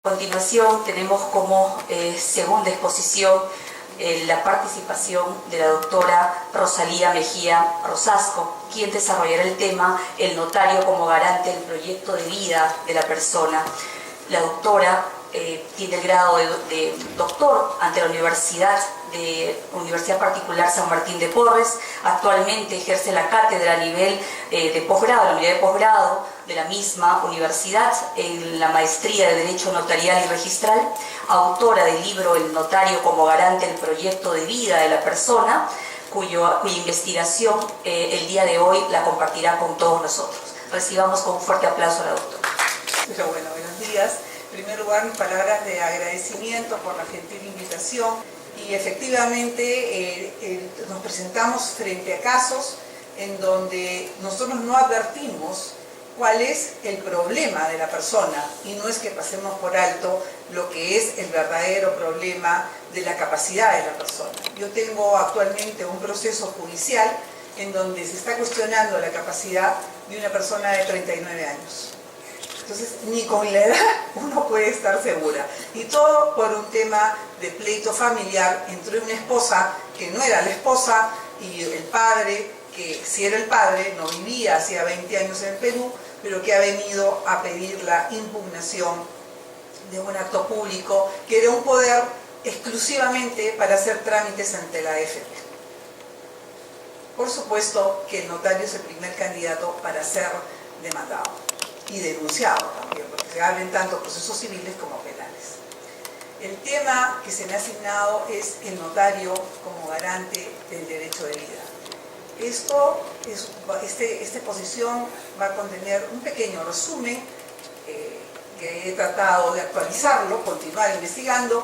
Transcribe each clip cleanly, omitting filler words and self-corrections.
A continuación tenemos como segunda exposición la participación de la doctora Rosalía Mejía Rosasco, quien desarrollará el tema "El notario como garante del proyecto de vida de la persona". La doctora tiene el grado de doctor ante la Universidad Particular San Martín de Porres. Actualmente ejerce la cátedra a nivel de posgrado, la unidad de posgrado de la misma universidad, en la maestría de Derecho Notarial y Registral, autora del libro "El notario como garante del proyecto de vida de la persona", cuya investigación el día de hoy la compartirá con todos nosotros. Recibamos con un fuerte aplauso a la doctora. Pero bueno, buenos días. En primer lugar, mis palabras de agradecimiento por la gentil invitación. Y efectivamente nos presentamos frente a casos en donde nosotros no advertimos cuál es el problema de la persona, y no es que pasemos por alto lo que es el verdadero problema de la capacidad de la persona. Yo tengo actualmente un proceso judicial en donde se está cuestionando la capacidad de una persona de 39 años. Entonces, ni con la edad uno puede estar segura. Y todo por un tema de pleito familiar entre una esposa que no era la esposa y el padre, que sí era el padre, no vivía hacía 20 años en Perú, pero que ha venido a pedir la impugnación de un acto público que era un poder exclusivamente para hacer trámites ante la AFP. Por supuesto que el notario es el primer candidato para ser demandado y denunciado también, porque se abren tanto procesos civiles como penales. El tema que se me ha asignado es el notario como garante del derecho de vida. Esta exposición va a contener un pequeño resumen que he tratado de actualizarlo, continuar investigando,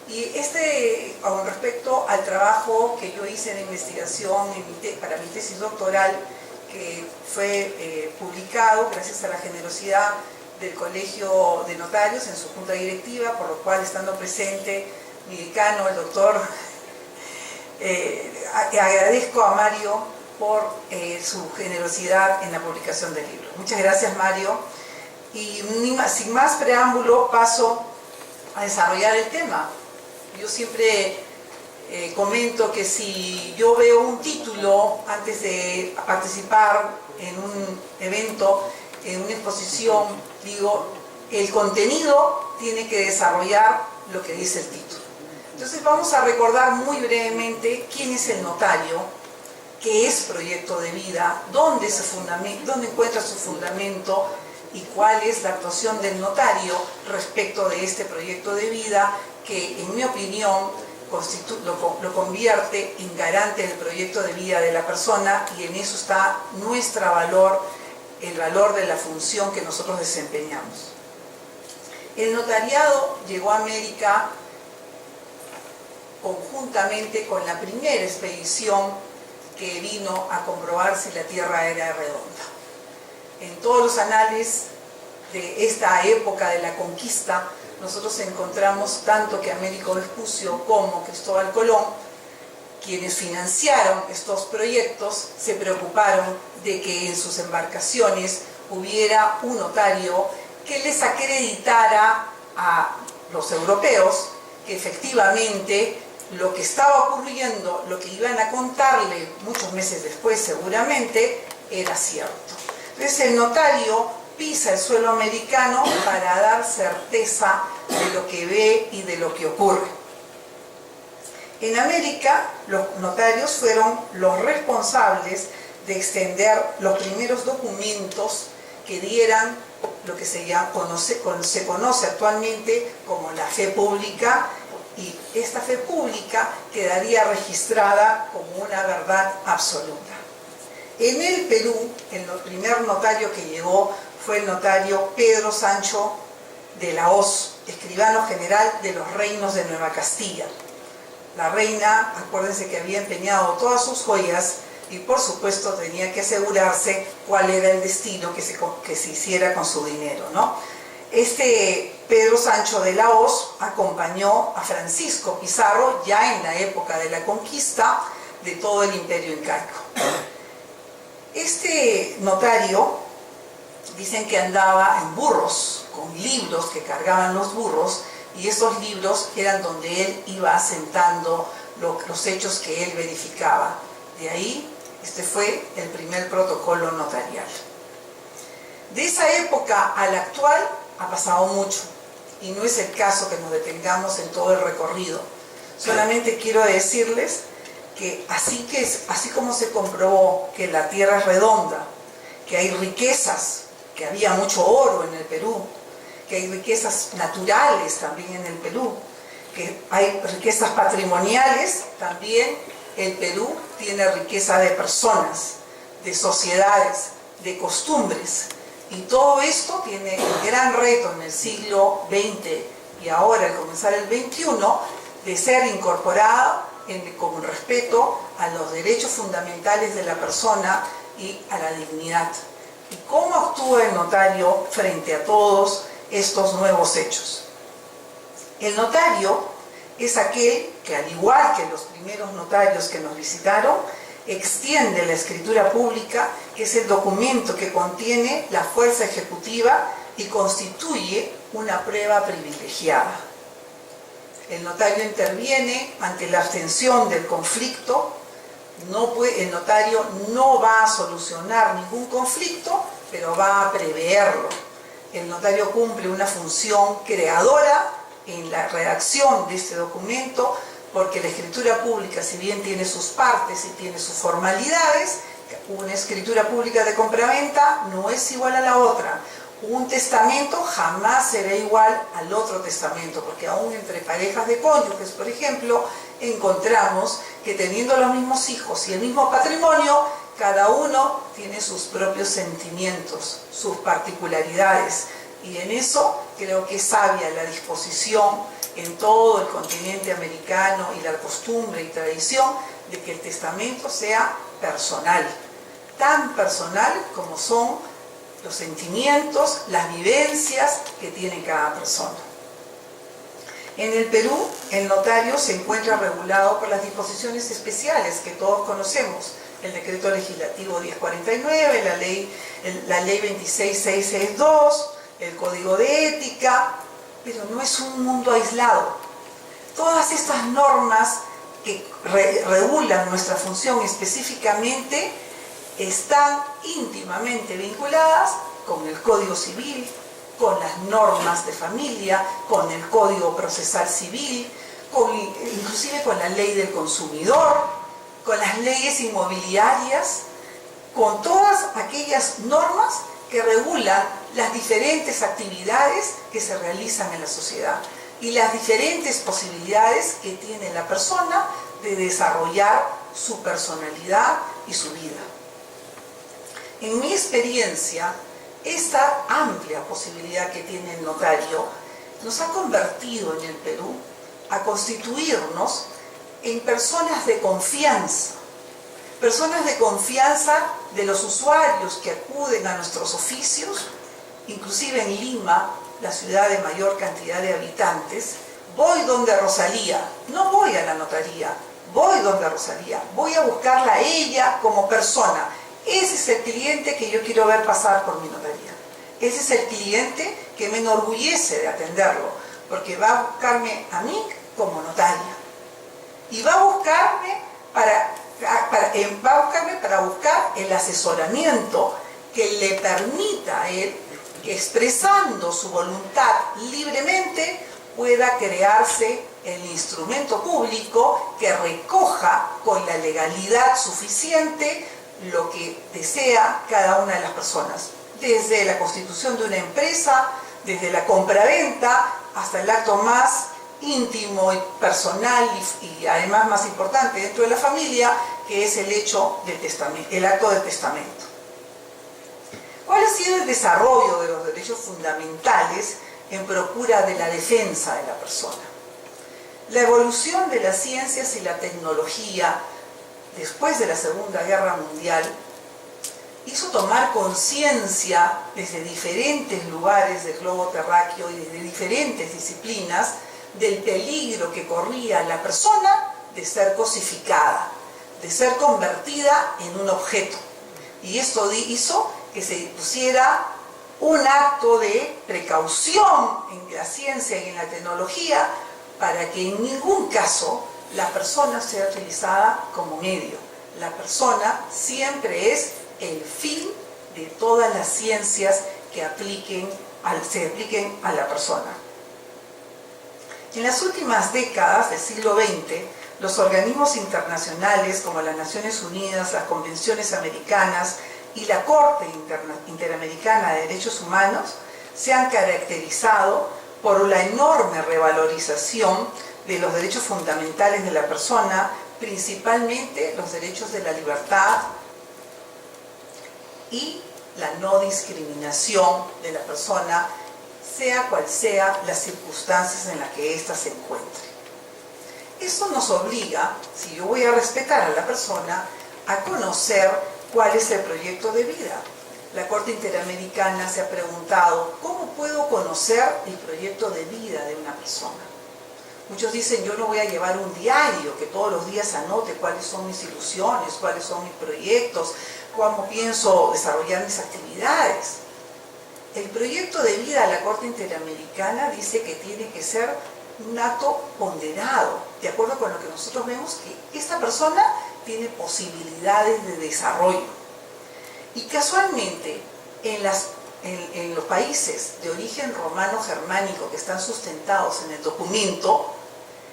y con respecto al trabajo que yo hice de investigación para mi tesis doctoral, que fue publicado gracias a la generosidad del Colegio de Notarios en su junta directiva, por lo cual, estando presente mi decano, el doctor, agradezco a Mario por su generosidad en la publicación del libro. Muchas gracias, Mario. Y sin más preámbulo, paso a desarrollar el tema. Yo siempre comento que si yo veo un título antes de participar en un evento, en una exposición, digo, el contenido tiene que desarrollar lo que dice el título. Entonces vamos a recordar muy brevemente quién es el notario, qué es proyecto de vida, dónde encuentra su fundamento y cuál es la actuación del notario respecto de este proyecto de vida que, en mi opinión, lo convierte en garante del proyecto de vida de la persona, y en eso está el valor de la función que nosotros desempeñamos. El notariado llegó a América conjuntamente con la primera expedición que vino a comprobar si la Tierra era redonda. En todos los anales de esta época de la conquista, nosotros encontramos tanto que Américo Vespucio como Cristóbal Colón, quienes financiaron estos proyectos, se preocuparon de que en sus embarcaciones hubiera un notario que les acreditara a los europeos que efectivamente lo que estaba ocurriendo, lo que iban a contarle muchos meses después seguramente, era cierto. Entonces el notario pisa el suelo americano para dar certeza de lo que ve y de lo que ocurre. En América, los notarios fueron los responsables de extender los primeros documentos que dieran lo que se conoce actualmente como la fe pública, y esta fe pública quedaría registrada como una verdad absoluta. En el Perú, el primer notario que llegó fue el notario Pedro Sancho de la Hoz, escribano general de los reinos de Nueva Castilla. La reina, acuérdense que había empeñado todas sus joyas y por supuesto tenía que asegurarse cuál era el destino que se hiciera con su dinero, ¿no? Pedro Sancho de la Hoz acompañó a Francisco Pizarro ya en la época de la conquista de todo el imperio incaico. Este notario dicen que andaba en burros, con libros que cargaban los burros, y esos libros eran donde él iba asentando los hechos que él verificaba. De ahí, este fue el primer protocolo notarial. De esa época a la actual ha pasado mucho, y no es el caso que nos detengamos en todo el recorrido. Solamente quiero decirles que así como se comprobó que la tierra es redonda, que hay riquezas, que había mucho oro en el Perú, que hay riquezas naturales también en el Perú, que hay riquezas patrimoniales, también el Perú tiene riqueza de personas, de sociedades, de costumbres. Y todo esto tiene el gran reto en el siglo XX y ahora al comenzar el XXI de ser incorporado con respeto a los derechos fundamentales de la persona y a la dignidad. ¿Y cómo actúa el notario frente a todos estos nuevos hechos? El notario es aquel que, al igual que los primeros notarios que nos visitaron, extiende la escritura pública, que es el documento que contiene la fuerza ejecutiva y constituye una prueba privilegiada. El notario interviene ante la abstención del conflicto. El notario no va a solucionar ningún conflicto, pero va a preverlo. El notario cumple una función creadora en la redacción de este documento, porque la escritura pública, si bien tiene sus partes y tiene sus formalidades, una escritura pública de compraventa no es igual a la otra. Un testamento jamás será igual al otro testamento, porque aún entre parejas de cónyuges, por ejemplo, encontramos que teniendo los mismos hijos y el mismo patrimonio, cada uno tiene sus propios sentimientos, sus particularidades, y en eso creo que es sabia la disposición en todo el continente americano y la costumbre y tradición de que el testamento sea personal, tan personal como son los sentimientos, las vivencias que tiene cada persona. En el Perú, el notario se encuentra regulado por las disposiciones especiales que todos conocemos, el Decreto Legislativo 1049, la Ley 26662, el Código de Ética, pero no es un mundo aislado. Todas estas normas que regulan nuestra función específicamente están íntimamente vinculadas con el Código Civil, con las normas de familia, con el Código Procesal Civil, inclusive con la Ley del Consumidor, con las leyes inmobiliarias, con todas aquellas normas que regulan las diferentes actividades que se realizan en la sociedad y las diferentes posibilidades que tiene la persona de desarrollar su personalidad y su vida. En mi experiencia, esta amplia posibilidad que tiene el notario nos ha convertido en el Perú a constituirnos en personas de confianza de los usuarios que acuden a nuestros oficios, inclusive en Lima, la ciudad de mayor cantidad de habitantes. Voy donde Rosalía, no voy a la notaría, voy donde Rosalía, voy a buscarla a ella como persona. Ese es el cliente que yo quiero ver pasar por mi notaría. Ese es el cliente que me enorgullece de atenderlo, porque va a buscarme a mí como notaria. Y va a buscarme para buscar el asesoramiento que le permita a él, que expresando su voluntad libremente, pueda crearse el instrumento público que recoja con la legalidad suficiente lo que desea cada una de las personas, desde la constitución de una empresa, desde la compraventa, hasta el acto más íntimo y personal y además más importante dentro de la familia, que es el hecho del testamento, el acto del testamento. ¿Cuál ha sido el desarrollo de los derechos fundamentales en procura de la defensa de la persona? La evolución de las ciencias y la tecnología después de la Segunda Guerra Mundial hizo tomar conciencia desde diferentes lugares del globo terráqueo y desde diferentes disciplinas del peligro que corría la persona de ser cosificada, de ser convertida en un objeto. Y esto hizo que se pusiera un acto de precaución en la ciencia y en la tecnología para que en ningún caso la persona sea utilizada como medio. La persona siempre es el fin de todas las ciencias que se apliquen a la persona. En las últimas décadas del siglo XX, los organismos internacionales como las Naciones Unidas, las Convenciones Americanas y la Corte Interamericana de Derechos Humanos se han caracterizado por la enorme revalorización de los derechos fundamentales de la persona, principalmente los derechos de la libertad y la no discriminación de la persona, sea cual sea las circunstancias en las que ésta se encuentre. Esto nos obliga, si yo voy a respetar a la persona, a conocer cuál es el proyecto de vida. La Corte Interamericana se ha preguntado, ¿cómo puedo conocer el proyecto de vida de una persona? Muchos dicen, yo no voy a llevar un diario que todos los días anote cuáles son mis ilusiones, cuáles son mis proyectos, cómo pienso desarrollar mis actividades. El proyecto de vida de la Corte Interamericana dice que tiene que ser un acto ponderado, de acuerdo con lo que nosotros vemos que esta persona tiene posibilidades de desarrollo. Y casualmente, en los países de origen romano-germánico que están sustentados en el documento,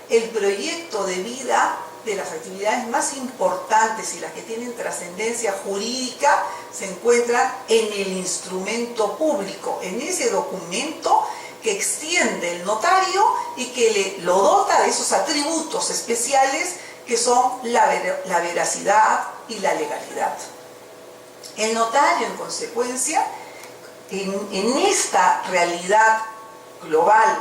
el proyecto de vida de las actividades más importantes y las que tienen trascendencia jurídica se encuentran en el instrumento público, en ese documento que extiende el notario y que lo dota de esos atributos especiales que son la veracidad y la legalidad. El notario, en consecuencia, en esta realidad global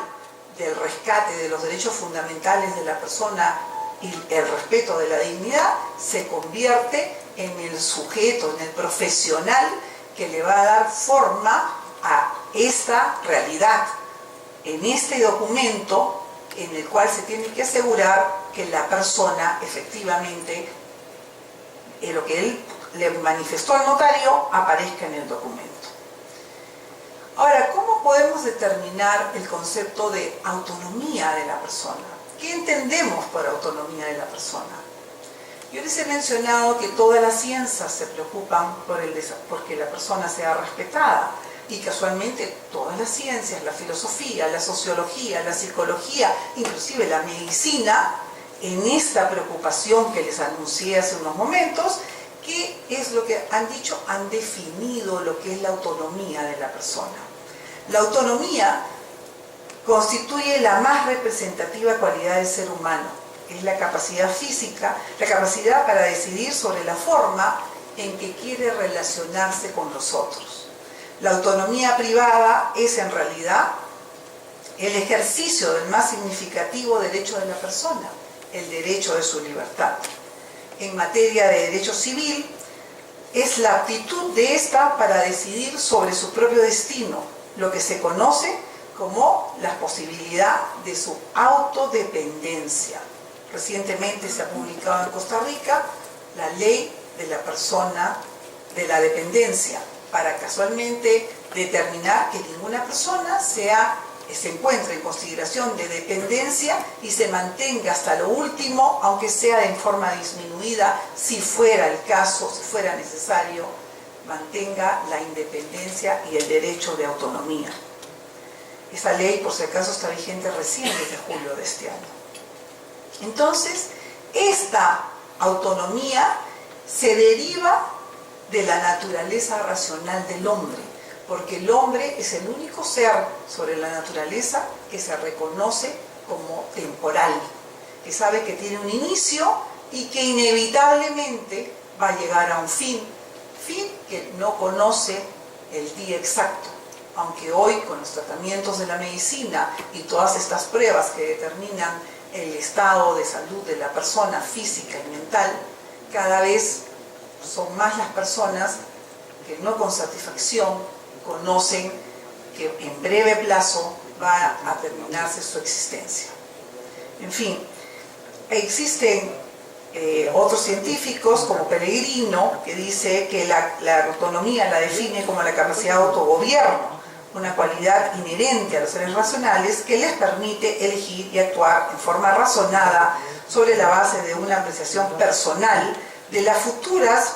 del rescate de los derechos fundamentales de la persona y el respeto de la dignidad, se convierte en el sujeto, en el profesional que le va a dar forma a esta realidad, en este documento en el cual se tiene que asegurar que la persona efectivamente, lo que él le manifestó al notario, aparezca en el documento. Ahora, ¿cómo podemos determinar el concepto de autonomía de la persona? ¿Qué entendemos por autonomía de la persona? Yo les he mencionado que todas las ciencias se preocupan porque la persona sea respetada. Y casualmente todas las ciencias, la filosofía, la sociología, la psicología, inclusive la medicina, en esta preocupación que les anuncié hace unos momentos, ¿qué es lo que han dicho? Han definido lo que es la autonomía de la persona. La autonomía constituye la más representativa cualidad del ser humano. Es la capacidad física, la capacidad para decidir sobre la forma en que quiere relacionarse con los otros. La autonomía privada es en realidad el ejercicio del más significativo derecho de la persona, el derecho de su libertad. En materia de derecho civil, es la aptitud de ésta para decidir sobre su propio destino, lo que se conoce como la posibilidad de su autodependencia. Recientemente se ha publicado en Costa Rica la ley de la persona de la dependencia, para casualmente determinar que ninguna persona se encuentre en consideración de dependencia y se mantenga hasta lo último, aunque sea en forma disminuida, si fuera el caso, si fuera necesario, mantenga la independencia y el derecho de autonomía. Esa ley, por si acaso, está vigente recién desde julio de este año. Entonces, esta autonomía se deriva de la naturaleza racional del hombre, porque el hombre es el único ser sobre la naturaleza que se reconoce como temporal, que sabe que tiene un inicio y que inevitablemente va a llegar a un fin que no conoce el día exacto, aunque hoy con los tratamientos de la medicina y todas estas pruebas que determinan el estado de salud de la persona física y mental, cada vez son más las personas que no con satisfacción conocen que en breve plazo va a terminarse su existencia. En fin, existen otros científicos como Pellegrino, que dice que la autonomía la define como la capacidad de autogobierno, una cualidad inherente a los seres racionales que les permite elegir y actuar en forma razonada sobre la base de una apreciación personal de las futuras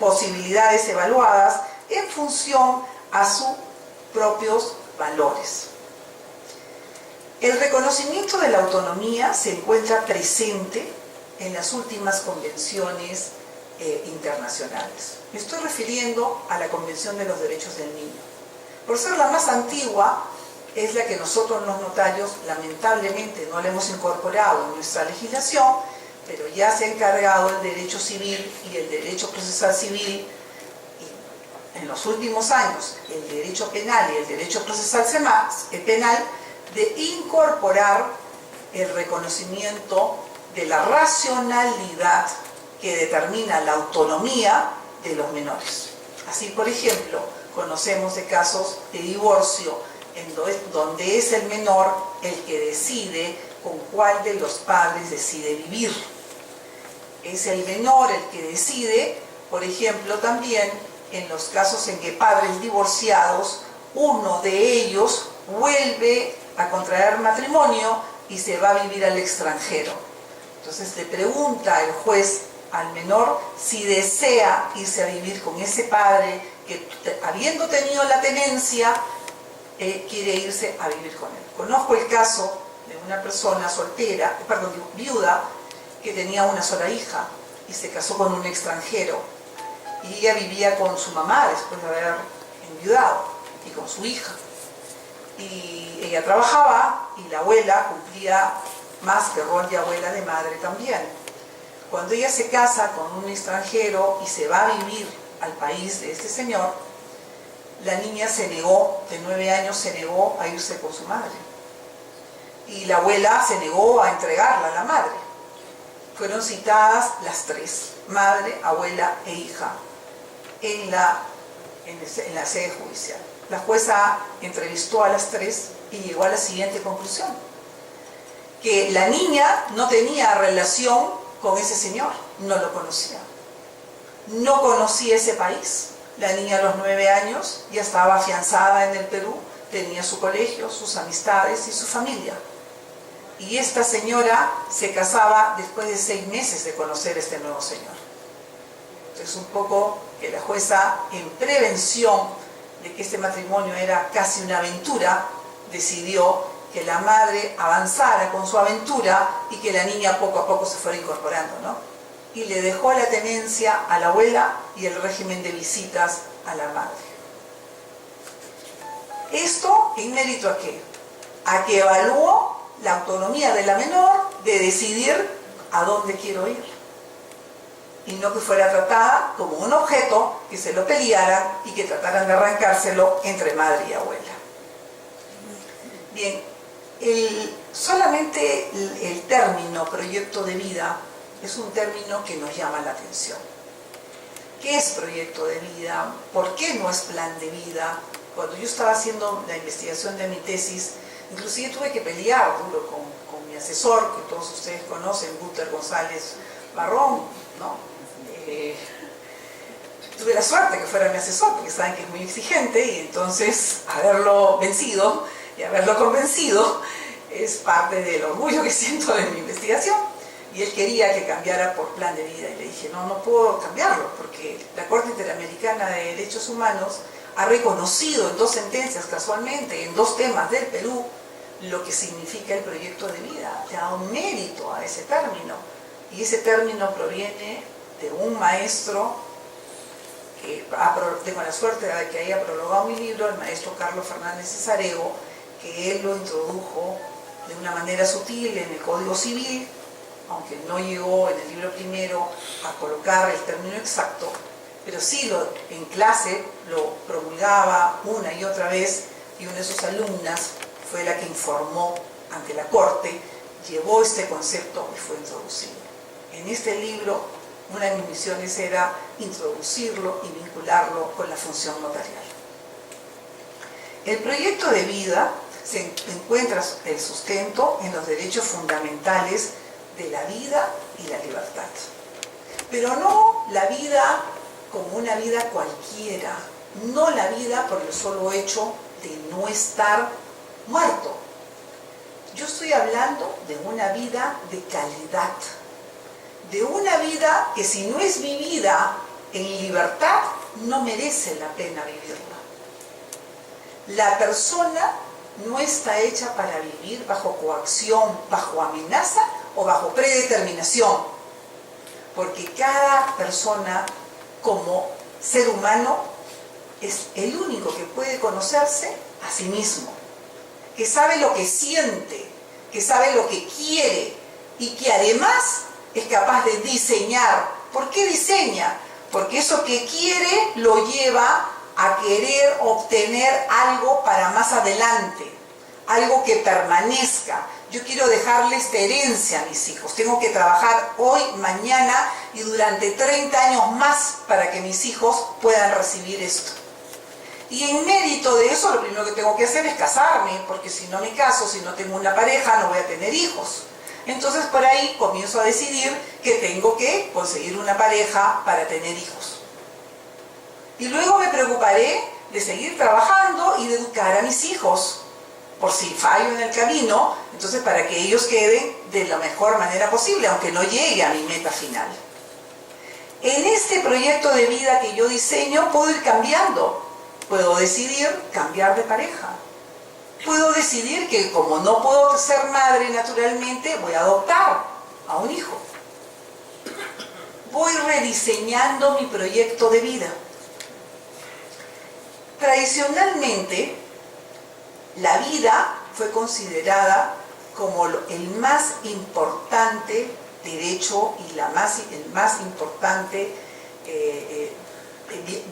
posibilidades evaluadas en función a sus propios valores. El reconocimiento de la autonomía se encuentra presente en las últimas convenciones internacionales. Me estoy refiriendo a la Convención de los Derechos del Niño. Por ser la más antigua, es la que nosotros los notarios lamentablemente no la hemos incorporado en nuestra legislación, pero ya se ha encargado el derecho civil y el derecho procesal civil, y en los últimos años el derecho penal y el derecho procesal penal, de incorporar el reconocimiento de la racionalidad que determina la autonomía de los menores. Así, por ejemplo, conocemos de casos de divorcio donde es el menor el que decide con cuál de los padres decide vivir. Es el menor el que decide, por ejemplo, también en los casos en que padres divorciados, uno de ellos vuelve a contraer matrimonio y se va a vivir al extranjero. Entonces le pregunta el juez al menor si desea irse a vivir con ese padre que, habiendo tenido la tenencia, quiere irse a vivir con él. Conozco el caso de una persona viuda, que tenía una sola hija y se casó con un extranjero, y ella vivía con su mamá después de haber enviudado y con su hija, y ella trabajaba y la abuela cumplía más que rol de abuela, de madre también. Cuando ella se casa con un extranjero y se va a vivir al país de este señor, la niña se negó, de 9 años, se negó a irse con su madre. Y la abuela se negó a entregarla a la madre. Fueron citadas las tres, madre, abuela e hija, en la sede judicial. La jueza entrevistó a las tres y llegó a la siguiente conclusión: que la niña no tenía relación con ese señor, no lo conocía. No conocía ese país. La niña a los 9 años ya estaba afianzada en el Perú, tenía su colegio, sus amistades y su familia. Y esta señora se casaba después de 6 meses de conocer a este nuevo señor. Entonces, un poco que la jueza, en prevención de que este matrimonio era casi una aventura, decidió que la madre avanzara con su aventura y que la niña poco a poco se fuera incorporando, ¿no? Y le dejó la tenencia a la abuela y el régimen de visitas a la madre. ¿Esto en mérito a qué? A que evaluó la autonomía de la menor de decidir a dónde quiero ir, y no que fuera tratada como un objeto que se lo pelearan y que trataran de arrancárselo entre madre y abuela. Bien, solamente el término proyecto de vida es un término que nos llama la atención. ¿Qué es proyecto de vida? ¿Por qué no es plan de vida? Cuando yo estaba haciendo la investigación de mi tesis, inclusive tuve que pelear duro con mi asesor, que todos ustedes conocen, Guter González Barrón, ¿no? Tuve la suerte que fuera mi asesor, porque saben que es muy exigente, y entonces haberlo vencido y haberlo convencido es parte del orgullo que siento de mi investigación. Y él quería que cambiara por plan de vida, y le dije, no puedo cambiarlo, porque la Corte Interamericana de Derechos Humanos ha reconocido en 2 sentencias, casualmente, en 2 temas del Perú, lo que significa el proyecto de vida. Le ha dado mérito a ese término, y ese término proviene de un maestro que tengo la suerte de que haya prologado mi libro, el maestro Carlos Fernández Cesarego, que él lo introdujo de una manera sutil en el Código Civil, aunque no llegó en el libro primero a colocar el término exacto, pero sí en clase lo promulgaba una y otra vez, y una de sus alumnas fue la que informó ante la Corte, llevó este concepto y fue introducido. En este libro, una de mis misiones era introducirlo y vincularlo con la función notarial. El proyecto de vida se encuentra el sustento en los derechos fundamentales de la vida y la libertad. Pero no la vida como una vida cualquiera, no la vida por el solo hecho de no estar muerto. Yo estoy hablando de una vida de calidad, de una vida que si no es vivida en libertad, no merece la pena vivirla. La persona no está hecha para vivir bajo coacción, bajo amenaza o bajo predeterminación, porque cada persona como ser humano es el único que puede conocerse a sí mismo, que sabe lo que siente, que sabe lo que quiere y que además es capaz de diseñar. ¿Por qué diseña? Porque eso que quiere lo lleva a querer obtener algo para más adelante, algo que permanezca. Yo quiero dejarle esta herencia a mis hijos. Tengo que trabajar hoy, mañana y durante 30 años más para que mis hijos puedan recibir esto. Y en mérito de eso, lo primero que tengo que hacer es casarme, porque si no me caso, si no tengo una pareja, no voy a tener hijos. Entonces por ahí comienzo a decidir que tengo que conseguir una pareja para tener hijos. Y luego me preocuparé de seguir trabajando y de educar a mis hijos. Por si fallo en el camino, entonces para que ellos queden de la mejor manera posible, aunque no llegue a mi meta final. En este proyecto de vida que yo diseño, puedo ir cambiando. Puedo decidir cambiar de pareja. Puedo decidir que como no puedo ser madre naturalmente, voy a adoptar a un hijo. Voy rediseñando mi proyecto de vida. Tradicionalmente, la vida fue considerada como el más importante derecho y el más importante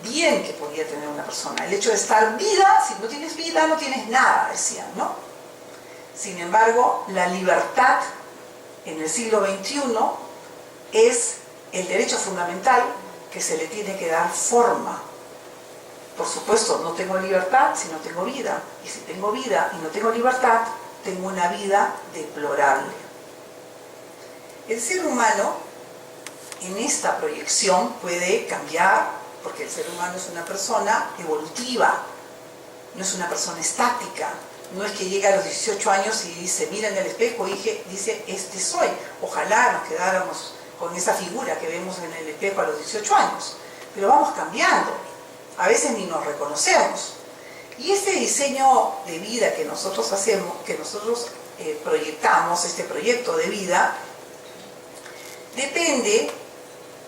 bien que podía tener una persona. El hecho de estar vida, si no tienes vida, no tienes nada, decían, ¿no? Sin embargo, la libertad en el siglo XXI es el derecho fundamental que se le tiene que dar forma. Por supuesto, no tengo libertad si no tengo vida. Y si tengo vida y no tengo libertad, tengo una vida deplorable. El ser humano, en esta proyección, puede cambiar, porque el ser humano es una persona evolutiva, no es una persona estática. No es que llega a los 18 años y dice, mira en el espejo y dice, este soy. Ojalá nos quedáramos con esa figura que vemos en el espejo a los 18 años. Pero vamos cambiando. A veces ni nos reconocemos. Y este diseño de vida que nosotros hacemos, que nosotros proyectamos, este proyecto de vida, depende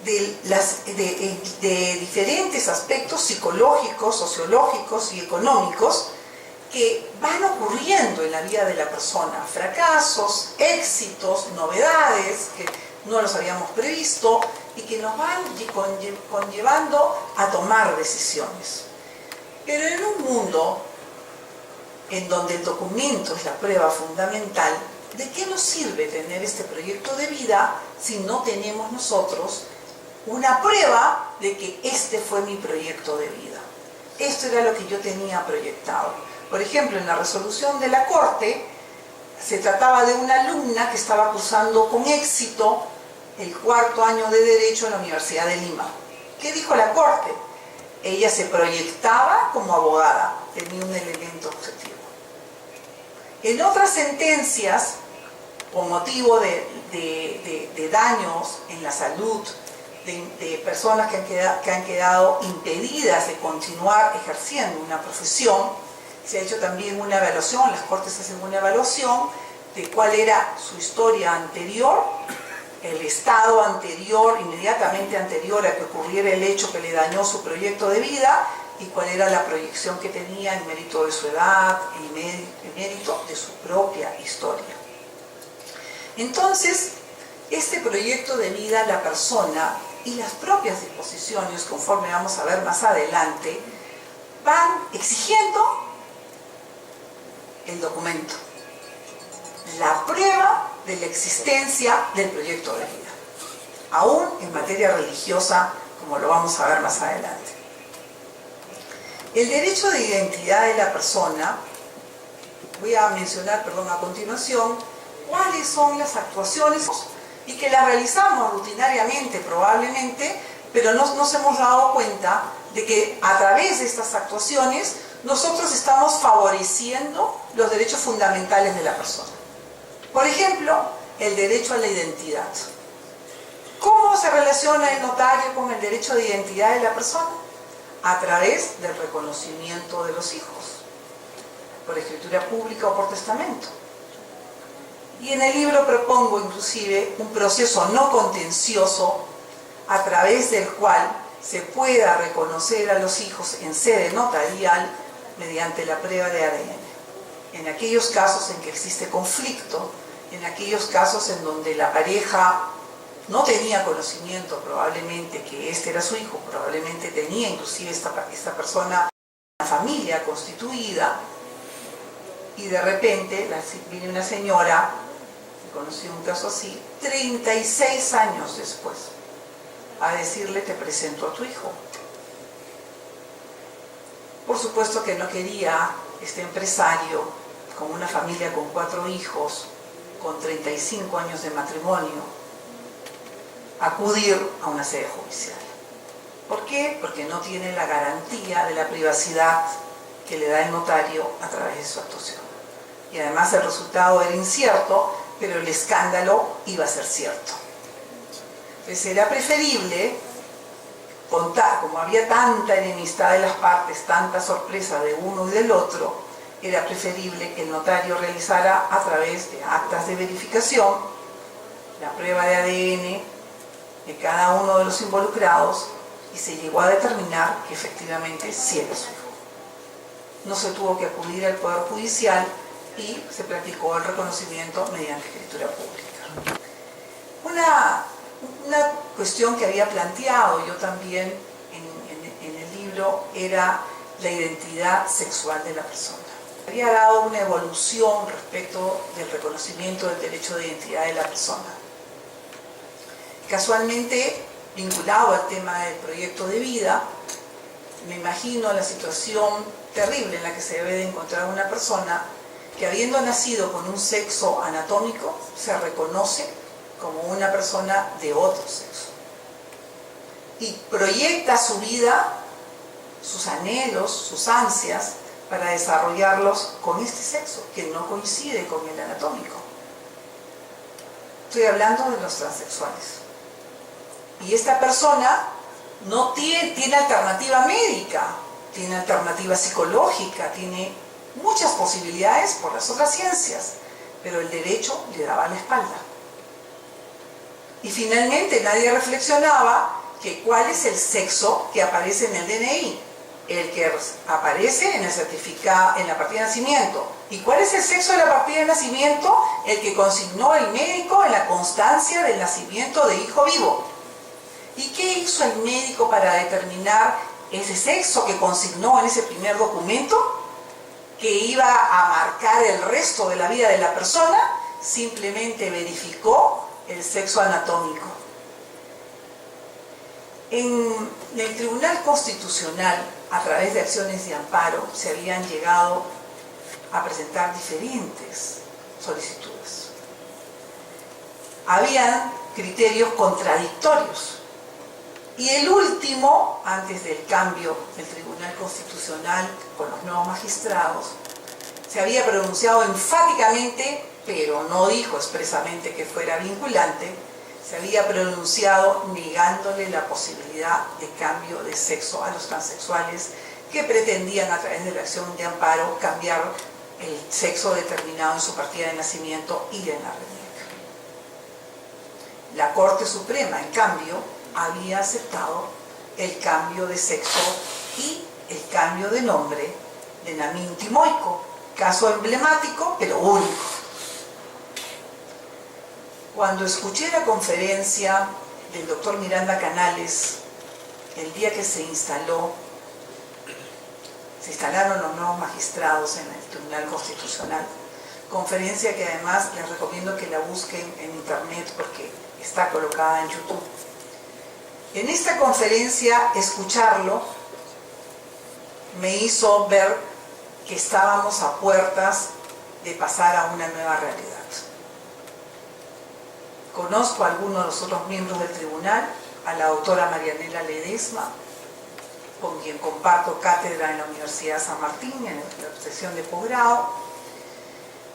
de diferentes aspectos psicológicos, sociológicos y económicos que van ocurriendo en la vida de la persona. Fracasos, éxitos, novedades que no los habíamos previsto y que nos van conllevando a tomar decisiones. Pero en un mundo en donde el documento es la prueba fundamental, ¿de qué nos sirve tener este proyecto de vida si no tenemos nosotros una prueba de que este fue mi proyecto de vida? Esto era lo que yo tenía proyectado. Por ejemplo, en la resolución de la Corte se trataba de una alumna que estaba cursando con éxito el 4º año de Derecho en la Universidad de Lima. ¿Qué dijo la Corte? Ella se proyectaba como abogada, tenía un elemento objetivo. En otras sentencias, con motivo de daños en la salud, de personas que han quedado impedidas de continuar ejerciendo una profesión, se ha hecho también una evaluación, las Cortes hacen una evaluación de cuál era su historia anterior, el estado anterior, inmediatamente anterior a que ocurriera el hecho que le dañó su proyecto de vida, y cuál era la proyección que tenía en mérito de su edad, en mérito de su propia historia. Entonces, este proyecto de vida, la persona y las propias disposiciones, conforme vamos a ver más adelante, van exigiendo el documento, la prueba de la existencia del proyecto de vida, aún en materia religiosa, como lo vamos a ver más adelante. El derecho de identidad de la persona, voy a mencionar, a continuación, cuáles son las actuaciones y que las realizamos rutinariamente probablemente, pero no nos hemos dado cuenta de que a través de estas actuaciones nosotros estamos favoreciendo los derechos fundamentales de la persona. Por ejemplo, el derecho a la identidad. ¿Cómo se relaciona el notario con el derecho de identidad de la persona? A través del reconocimiento de los hijos, por escritura pública o por testamento. Y en el libro propongo inclusive un proceso no contencioso a través del cual se pueda reconocer a los hijos en sede notarial mediante la prueba de ADN. En aquellos casos en que existe conflicto, en aquellos casos en donde la pareja no tenía conocimiento probablemente que este era su hijo, probablemente tenía inclusive esta persona una familia constituida, y de repente viene una señora, conocí un caso así, 36 años después, a decirle: te presento a tu hijo. Por supuesto que no quería este empresario, con una familia con 4 hijos, con 35 años de matrimonio, acudir a una sede judicial. ¿Por qué? Porque no tiene la garantía de la privacidad que le da el notario a través de su actuación. Y además el resultado era incierto, pero el escándalo iba a ser cierto. Entonces era preferible contar, como había tanta enemistad de las partes, tanta sorpresa de uno y del otro, era preferible que el notario realizara a través de actas de verificación la prueba de ADN de cada uno de los involucrados, y se llegó a determinar que efectivamente sí era su hijo. No se tuvo que acudir al Poder Judicial y se practicó el reconocimiento mediante escritura pública. Una cuestión que había planteado yo también en el libro era la identidad sexual de la persona. Había dado una evolución respecto del reconocimiento del derecho de identidad de la persona. Casualmente, vinculado al tema del proyecto de vida, me imagino la situación terrible en la que se debe de encontrar una persona que, habiendo nacido con un sexo anatómico, se reconoce como una persona de otro sexo y proyecta su vida, sus anhelos, sus ansias para desarrollarlos con este sexo que no coincide con el anatómico. Estoy hablando de los transexuales. Y esta persona no tiene alternativa médica, tiene alternativa psicológica, tiene muchas posibilidades por las otras ciencias, pero el derecho le daba la espalda. Y finalmente nadie reflexionaba que cuál es el sexo que aparece en el DNI, el que aparece en el certificado, en la partida de nacimiento. ¿Y cuál es el sexo de la partida de nacimiento? El que consignó el médico en la constancia del nacimiento de hijo vivo. ¿Y qué hizo el médico para determinar ese sexo que consignó en ese primer documento, que iba a marcar el resto de la vida de la persona? Simplemente verificó el sexo anatómico. En el Tribunal Constitucional, a través de acciones de amparo, se habían llegado a presentar diferentes solicitudes. Habían criterios contradictorios. Y el último, antes del cambio del Tribunal Constitucional con los nuevos magistrados, se había pronunciado enfáticamente, pero no dijo expresamente que fuera vinculante, se había pronunciado negándole la posibilidad de cambio de sexo a los transexuales que pretendían, a través de la acción de amparo, cambiar el sexo determinado en su partida de nacimiento y en la reniega. La Corte Suprema, en cambio, había aceptado el cambio de sexo y el cambio de nombre de Namin Timoico, caso emblemático pero único. Cuando escuché la conferencia del doctor Miranda Canales, el día que se instalaron los nuevos magistrados en el Tribunal Constitucional, conferencia que además les recomiendo que la busquen en internet porque está colocada en YouTube. En esta conferencia, escucharlo me hizo ver que estábamos a puertas de pasar a una nueva realidad. Conozco a algunos de los otros miembros del tribunal, a la doctora Marianela Ledesma, con quien comparto cátedra en la Universidad San Martín, en la sesión de posgrado,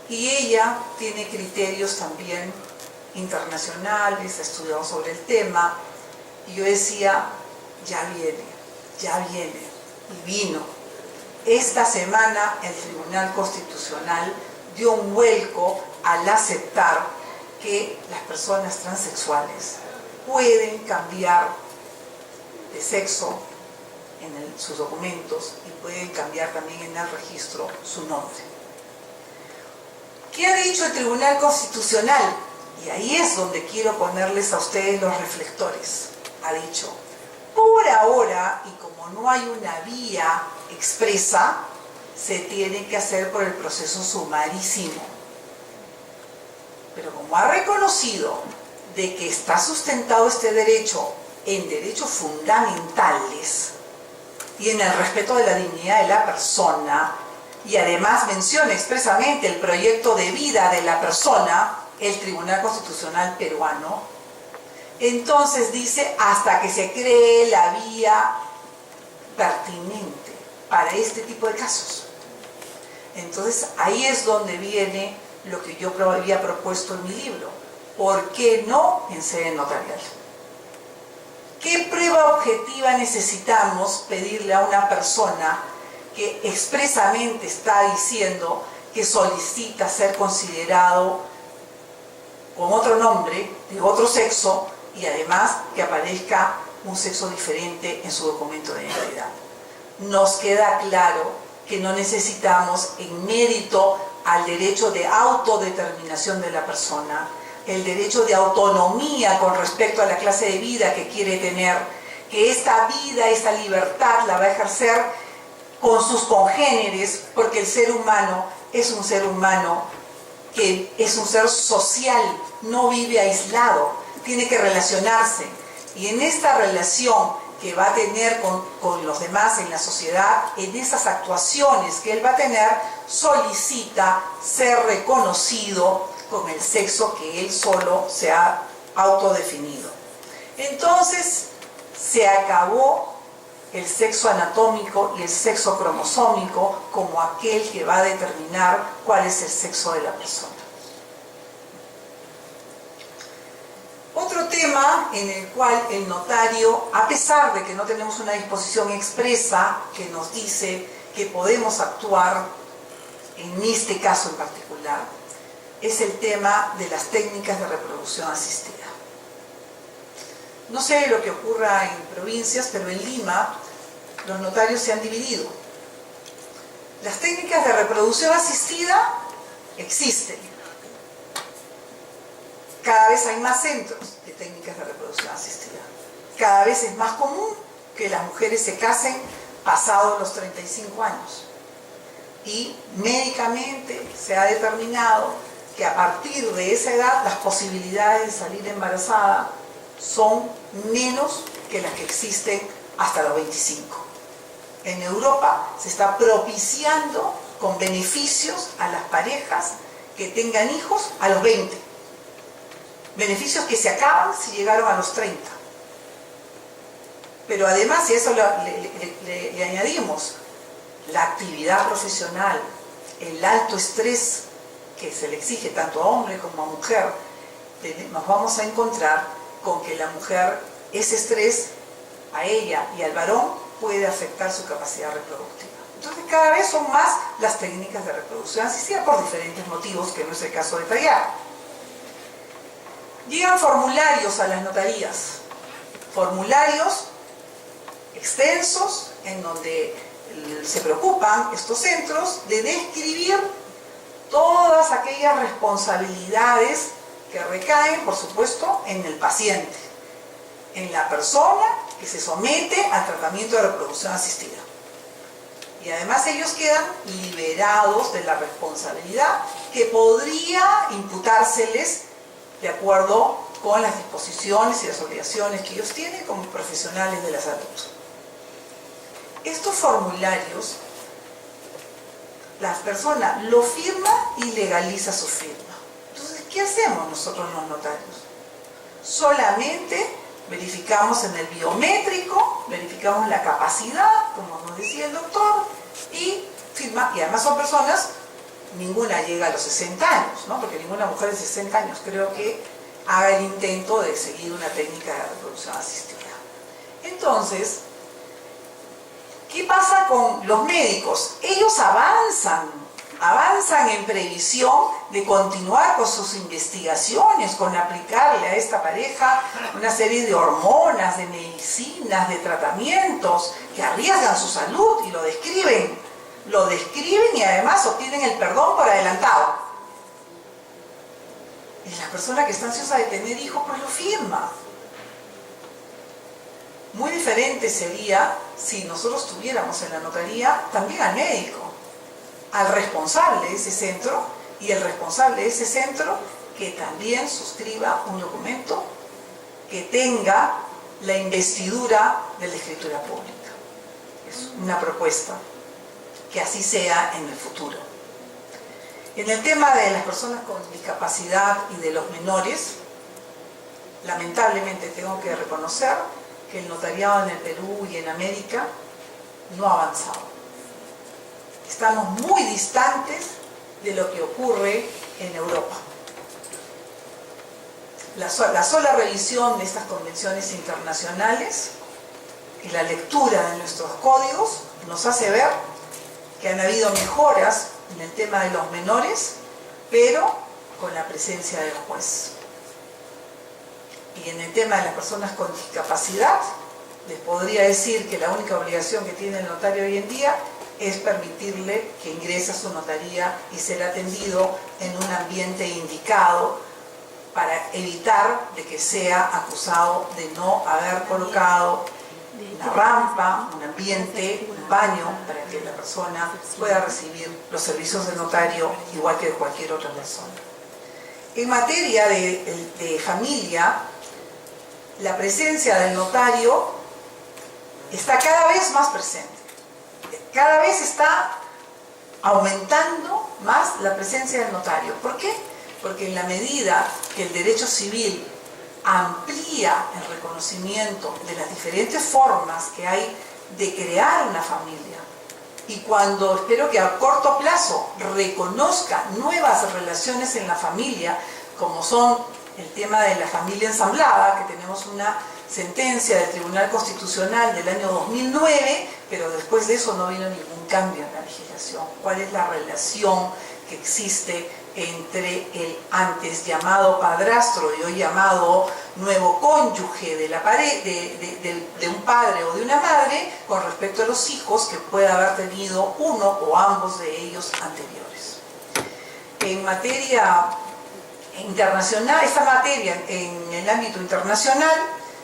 y ella tiene criterios también internacionales, ha estudiado sobre el tema, y yo decía, ya viene, y vino. Esta semana el Tribunal Constitucional dio un vuelco al aceptar que las personas transexuales pueden cambiar de sexo en sus documentos y pueden cambiar también en el registro su nombre. ¿Qué ha dicho el Tribunal Constitucional? Y ahí es donde quiero ponerles a ustedes los reflectores. Ha dicho, por ahora, y como no hay una vía expresa, se tiene que hacer por el proceso sumarísimo. Pero como ha reconocido de que está sustentado este derecho en derechos fundamentales y en el respeto de la dignidad de la persona, y además menciona expresamente el proyecto de vida de la persona, el Tribunal Constitucional peruano, entonces dice hasta que se cree la vía pertinente para este tipo de casos. Entonces ahí es donde viene lo que yo había propuesto en mi libro. ¿Por qué no en sede notarial? ¿Qué prueba objetiva necesitamos pedirle a una persona que expresamente está diciendo que solicita ser considerado con otro nombre, de otro sexo, y además que aparezca un sexo diferente en su documento de identidad? Nos queda claro que no necesitamos en mérito al derecho de autodeterminación de la persona, el derecho de autonomía con respecto a la clase de vida que quiere tener, que esta vida, esta libertad la va a ejercer con sus congéneres, porque el ser humano es un ser humano que es un ser social, no vive aislado, tiene que relacionarse, y en esta relación que va a tener con los demás en la sociedad, en esas actuaciones que él va a tener, solicita ser reconocido con el sexo que él solo se ha autodefinido. Entonces se acabó el sexo anatómico y el sexo cromosómico como aquel que va a determinar cuál es el sexo de la persona. Otro tema en el cual el notario, a pesar de que no tenemos una disposición expresa que nos dice que podemos actuar en este caso en particular, es el tema de las técnicas de reproducción asistida. No sé lo que ocurra en provincias, pero en Lima los notarios se han dividido. Las técnicas de reproducción asistida existen. Cada vez hay más centros de técnicas de reproducción asistida. Cada vez es más común que las mujeres se casen pasados los 35 años. Y médicamente se ha determinado que a partir de esa edad las posibilidades de salir embarazada son menos que las que existen hasta los 25. En Europa se está propiciando con beneficios a las parejas que tengan hijos a los 20. Beneficios que se acaban si llegaron a los 30. Pero además, si a eso le añadimos la actividad profesional, el alto estrés que se le exige tanto a hombre como a mujer, nos vamos a encontrar con que la mujer, ese estrés a ella y al varón puede afectar su capacidad reproductiva. Entonces cada vez son más las técnicas de reproducción asistida por diferentes motivos que no es el caso de detallar. Llegan formularios a las notarías, formularios extensos en donde se preocupan estos centros de describir todas aquellas responsabilidades que recaen, por supuesto, en el paciente, en la persona que se somete al tratamiento de reproducción asistida. Y además ellos quedan liberados de la responsabilidad que podría imputárseles de acuerdo con las disposiciones y las obligaciones que ellos tienen como profesionales de la salud. Estos formularios, la persona lo firma y legaliza su firma. Entonces, ¿qué hacemos nosotros los notarios? Solamente verificamos en el biométrico, verificamos la capacidad, como nos decía el doctor, y firma. Y además son personas, ninguna llega a los 60 años, ¿no? Porque ninguna mujer de 60 años creo que haga el intento de seguir una técnica de reproducción asistida. Entonces, ¿qué pasa con los médicos? Ellos avanzan en previsión de continuar con sus investigaciones, con aplicarle a esta pareja una serie de hormonas, de medicinas, de tratamientos que arriesgan su salud y lo describen y además obtienen el perdón por adelantado. Y la persona que está ansiosa de tener hijos pues lo firma. Muy diferente sería si nosotros tuviéramos en la notaría también al médico, al responsable de ese centro, y el responsable de ese centro que también suscriba un documento que tenga la investidura de la escritura pública. Es una propuesta, que así sea en el futuro. En el tema de las personas con discapacidad y de los menores, lamentablemente tengo que reconocer que el notariado en el Perú y en América no ha avanzado. Estamos muy distantes de lo que ocurre en Europa. La sola revisión de estas convenciones internacionales y la lectura de nuestros códigos nos hace ver que han habido mejoras en el tema de los menores, pero con la presencia del juez. Y en el tema de las personas con discapacidad, les podría decir que la única obligación que tiene el notario hoy en día es permitirle que ingrese a su notaría y ser atendido en un ambiente indicado para evitar de que sea acusado de no haber colocado una rampa, un ambiente, un baño, para que la persona pueda recibir los servicios del notario igual que de cualquier otra persona. En materia de familia, la presencia del notario está cada vez más presente. Cada vez está aumentando más la presencia del notario. ¿Por qué? Porque en la medida que el derecho civil amplía el reconocimiento de las diferentes formas que hay de crear una familia, y cuando espero que a corto plazo reconozca nuevas relaciones en la familia, como son el tema de la familia ensamblada, que tenemos una sentencia del Tribunal Constitucional del año 2009, pero después de eso no vino ningún cambio en la legislación. ¿Cuál es la relación que existe entre el antes llamado padrastro y hoy llamado nuevo cónyuge de, de un padre o de una madre con respecto a los hijos que pueda haber tenido uno o ambos de ellos anteriores? En materia internacional, esta materia en el ámbito internacional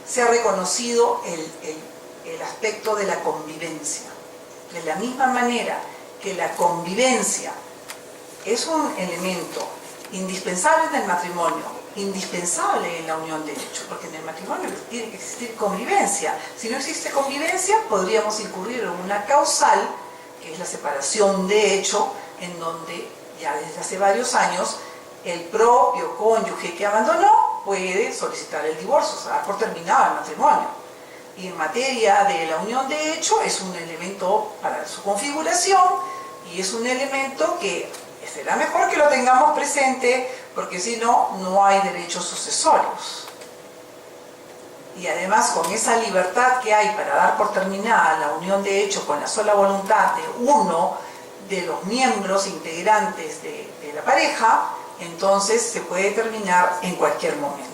se ha reconocido el aspecto de la convivencia. De la misma manera que la convivencia es un elemento indispensable en el matrimonio, indispensable en la unión de hecho, porque en el matrimonio tiene que existir convivencia. Si no existe convivencia, podríamos incurrir en una causal, que es la separación de hecho, en donde ya desde hace varios años el propio cónyuge que abandonó puede solicitar el divorcio, o sea, dar por terminado el matrimonio. Y en materia de la unión de hecho es un elemento para su configuración y es un elemento que será mejor que lo tengamos presente, porque si no, no hay derechos sucesorios. Y además con esa libertad que hay para dar por terminada la unión de hecho con la sola voluntad de uno de los miembros integrantes de la pareja, entonces se puede terminar en cualquier momento.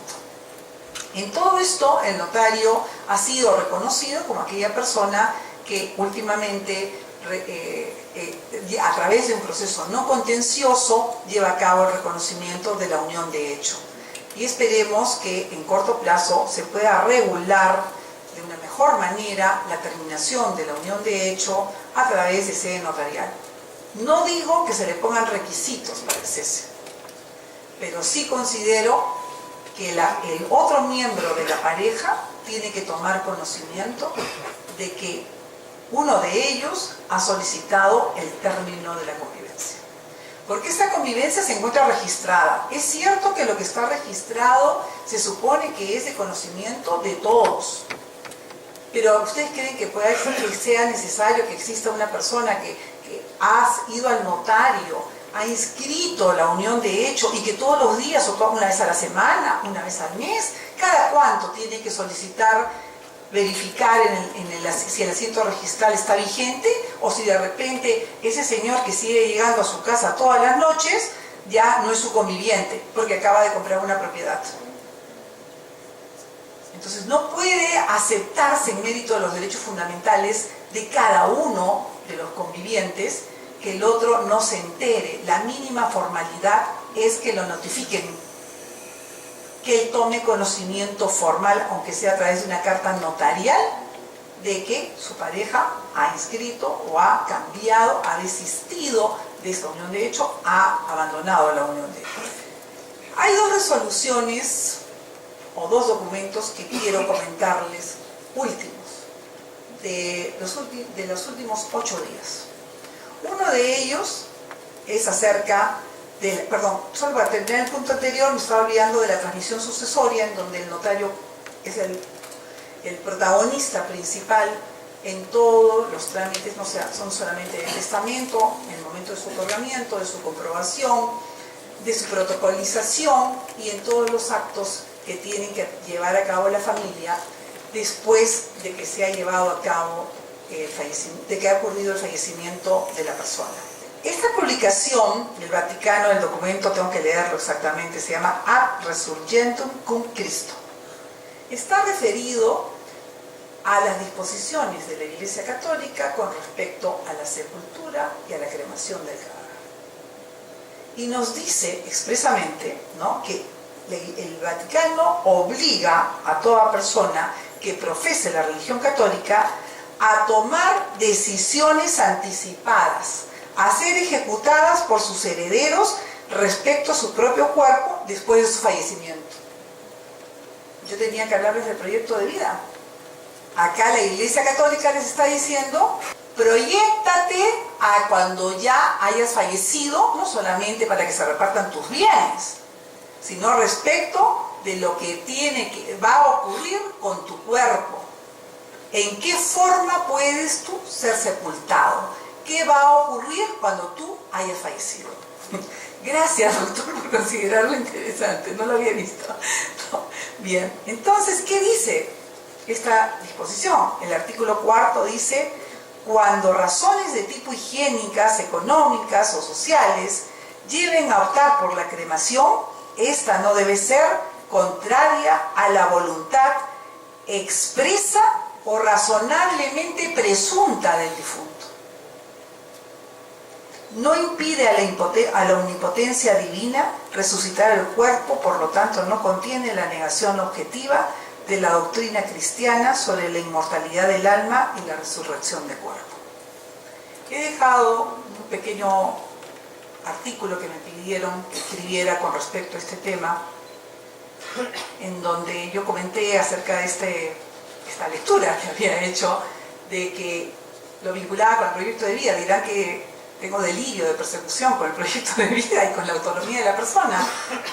En todo esto, el notario ha sido reconocido como aquella persona que últimamente, a través de un proceso no contencioso, lleva a cabo el reconocimiento de la unión de hecho. Y esperemos que en corto plazo se pueda regular de una mejor manera la terminación de la unión de hecho a través de sede notarial. No digo que se le pongan requisitos para el cese, pero sí considero que el otro miembro de la pareja tiene que tomar conocimiento de que uno de ellos ha solicitado el término de la convivencia. Porque esta convivencia se encuentra registrada. Es cierto que lo que está registrado se supone que es de conocimiento de todos. Pero ¿ustedes creen que sea necesario que exista una persona que ha ido al notario, ha inscrito la unión de hecho y que todos los días, o una vez a la semana, una vez al mes, cada cuánto tiene que solicitar, verificar si el asiento registral está vigente, o si de repente ese señor que sigue llegando a su casa todas las noches ya no es su conviviente porque acaba de comprar una propiedad? Entonces no puede aceptarse en mérito de los derechos fundamentales de cada uno de los convivientes que el otro no se entere. La mínima formalidad es que lo notifiquen, que él tome conocimiento formal, aunque sea a través de una carta notarial, de que su pareja ha inscrito o ha cambiado, ha desistido de esta unión de hecho, ha abandonado la unión de hecho. Hay dos resoluciones o dos documentos que quiero comentarles últimos, de los últimos 8 días. Uno de ellos es acerca de, solo para terminar el punto anterior, me estaba olvidando de la transmisión sucesoria, en donde el notario es el protagonista principal en todos los trámites, no son solamente el testamento, en el momento de su otorgamiento, de su comprobación, de su protocolización y en todos los actos que tienen que llevar a cabo la familia después de que se ha llevado a cabo de que ha ocurrido el fallecimiento de la persona. Esta publicación del Vaticano, el documento, tengo que leerlo exactamente, se llama Ad Resurgentum cum Christo. Está referido a las disposiciones de la Iglesia Católica con respecto a la sepultura y a la cremación del cadáver. Y nos dice expresamente, ¿no?, que el Vaticano obliga a toda persona que profese la religión católica a tomar decisiones anticipadas, a ser ejecutadas por sus herederos respecto a su propio cuerpo después de su fallecimiento. Yo tenía que hablarles del proyecto de vida. Acá la Iglesia Católica les está diciendo: proyéctate a cuando ya hayas fallecido, no solamente para que se repartan tus bienes, sino respecto de lo que va a ocurrir con tu cuerpo. ¿En qué forma puedes tú ser sepultado? ¿Qué va a ocurrir cuando tú hayas fallecido? Gracias, doctor, por considerarlo interesante, no lo había visto. No. Bien, entonces, ¿qué dice esta disposición? El artículo 4 dice: cuando razones de tipo higiénicas, económicas o sociales lleven a optar por la cremación, esta no debe ser contraria a la voluntad expresa o razonablemente presunta del difunto. No impide a la omnipotencia divina resucitar el cuerpo, por lo tanto no contiene la negación objetiva de la doctrina cristiana sobre la inmortalidad del alma y la resurrección del cuerpo. He dejado un pequeño artículo que me pidieron que escribiera con respecto a este tema, en donde yo comenté acerca de esta lectura que había hecho, de que lo vinculaba con el proyecto de vida. Dirán que tengo delirio de persecución con el proyecto de vida y con la autonomía de la persona,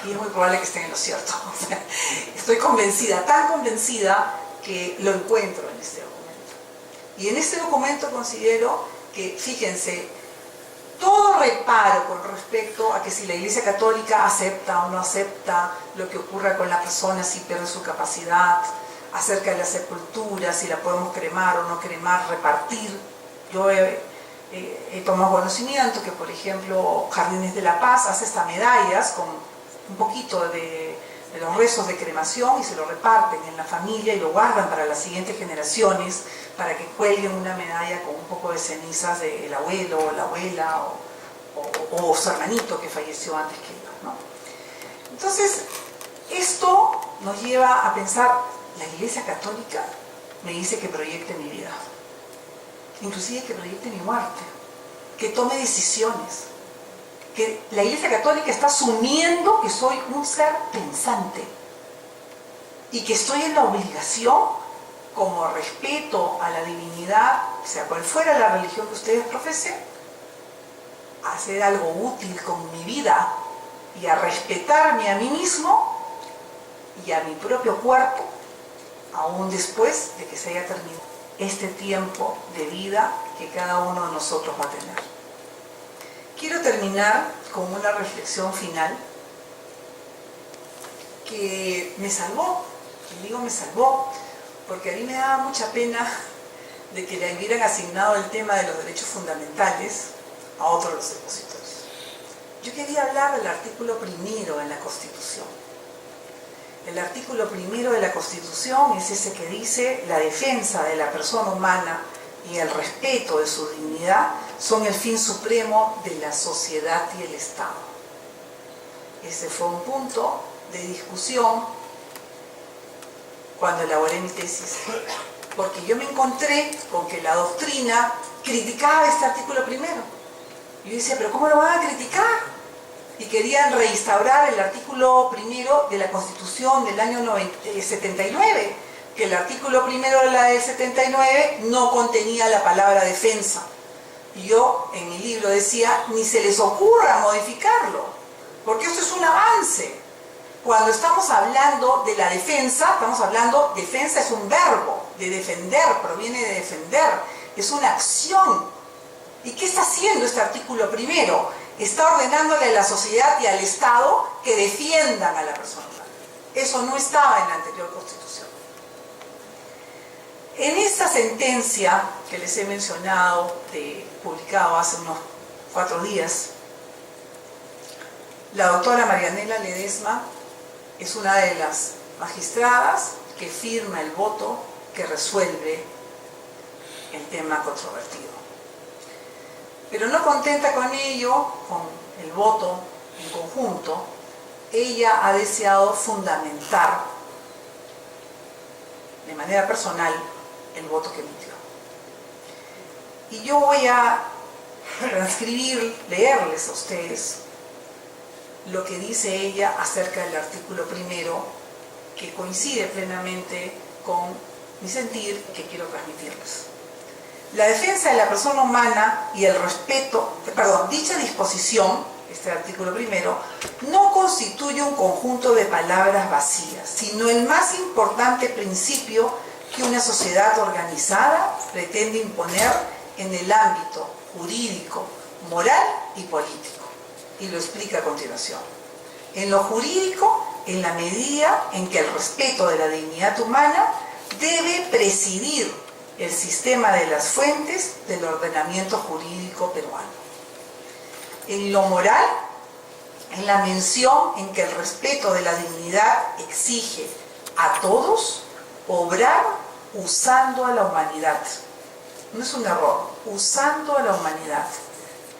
y es muy probable que esté en lo cierto. O sea, estoy convencida, tan convencida, que lo encuentro en este documento. Y en este documento considero que, fíjense, todo reparo con respecto a que si la Iglesia Católica acepta o no acepta lo que ocurra con la persona si pierde su capacidad, acerca de la sepultura, si la podemos cremar o no cremar, repartir. Yo he tomado conocimiento que, por ejemplo, Jardines de la Paz hace estas medallas con un poquito de los restos de cremación y se lo reparten en la familia y lo guardan para las siguientes generaciones, para que cuelguen una medalla con un poco de cenizas del abuelo o la abuela o su hermanito que falleció antes que ellos, ¿no? Entonces, esto nos lleva a pensar: la Iglesia Católica me dice que proyecte mi vida, inclusive que proyecte mi muerte, que tome decisiones, que la Iglesia Católica está asumiendo que soy un ser pensante y que estoy en la obligación, como respeto a la divinidad, sea cual fuera la religión que ustedes profesen, a hacer algo útil con mi vida y a respetarme a mí mismo y a mi propio cuerpo, aún después de que se haya terminado este tiempo de vida que cada uno de nosotros va a tener. Quiero terminar con una reflexión final que me salvó, y digo me salvó, porque a mí me daba mucha pena de que le hubieran asignado el tema de los derechos fundamentales a otros de los expositores. Yo quería hablar del artículo primero en la Constitución. El artículo primero de la Constitución es ese que dice: la defensa de la persona humana y el respeto de su dignidad son el fin supremo de la sociedad y el Estado. Ese fue un punto de discusión cuando elaboré mi tesis, porque yo me encontré con que la doctrina criticaba este artículo primero. Y yo decía, ¿pero cómo lo van a criticar? Y querían reinstaurar el artículo primero de la Constitución del año 79, que el artículo primero de la del 79 no contenía la palabra defensa. Y yo en mi libro decía, ni se les ocurra modificarlo, porque esto es un avance. Cuando estamos hablando de la defensa, estamos hablando, defensa es un verbo, de defender, proviene de defender, es una acción. ¿Y qué está haciendo este artículo primero? Está ordenándole a la sociedad y al Estado que defiendan a la persona humana. Eso no estaba en la anterior Constitución. En esta sentencia que les he mencionado, publicado hace unos 4 días, la doctora Marianela Ledesma es una de las magistradas que firma el voto que resuelve el tema controvertido. Pero no contenta con ello, con el voto en conjunto, ella ha deseado fundamentar de manera personal el voto que emitió. Y yo voy a leerles a ustedes lo que dice ella acerca del artículo primero, que coincide plenamente con mi sentir que quiero transmitirles. La defensa de la persona humana y el respeto, dicha disposición, este artículo primero, no constituye un conjunto de palabras vacías, sino el más importante principio que una sociedad organizada pretende imponer en el ámbito jurídico, moral y político. Y lo explica a continuación. En lo jurídico, en la medida en que el respeto de la dignidad humana debe presidir el sistema de las fuentes del ordenamiento jurídico peruano. En lo moral, en la mención en que el respeto de la dignidad exige a todos obrar usando a la humanidad. No es un error, usando a la humanidad,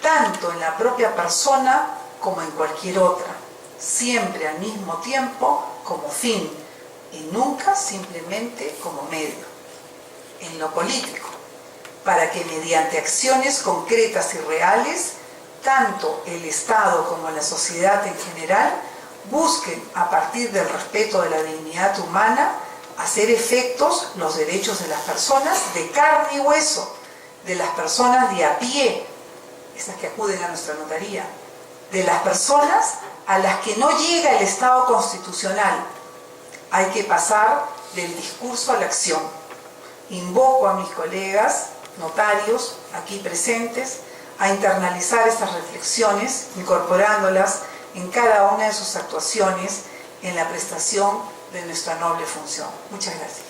tanto en la propia persona como en cualquier otra, siempre al mismo tiempo como fin y nunca simplemente como medio. En lo político, para que mediante acciones concretas y reales, tanto el Estado como la sociedad en general busquen, a partir del respeto de la dignidad humana, hacer efectos los derechos de las personas de carne y hueso, de las personas de a pie, esas que acuden a nuestra notaría, de las personas a las que no llega el Estado constitucional. Hay que pasar del discurso a la acción. Invoco a mis colegas notarios aquí presentes a internalizar estas reflexiones, incorporándolas en cada una de sus actuaciones en la prestación de nuestra noble función. Muchas gracias.